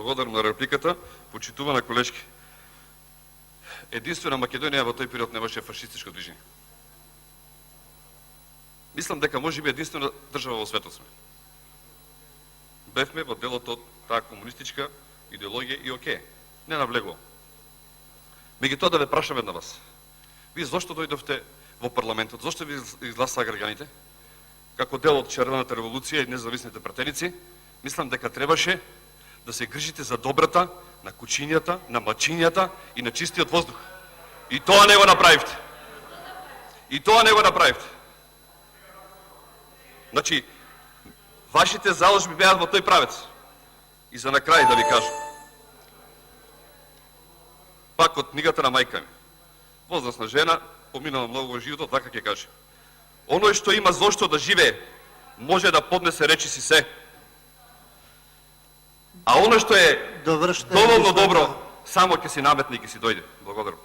Благодарам на репликата, почитувана колежки. Единствена Македонија во тој период немаше фашистичко движење. Мислам дека може би единствена држава во светот сме. Бевме во делот од таа комунистичка идеологија и окей, не навлегувам. Меѓутоа да ве прашам една вас. Вие зошто дојдовте во парламентот? Зошто ви изгласаа граѓаните? Како дел од Червената револуција и независните пратеници, мислам дека требаше да се грижите за добрата на кучињата, на мачињата и на чистиот воздух. И тоа не го направивте. И тоа не го направивте. Значи, вашите заложби беа во тој правец. И за на крај да ви кажам. Пак од книгата на мајка ми. Возрастна жена, поминала многу во животот, така ќе каже. Оној што има зошто да живее, може да поднесе речиси се. А оно што е доволно добро, само ќе си наметне и ќе си дојде. Благодарам.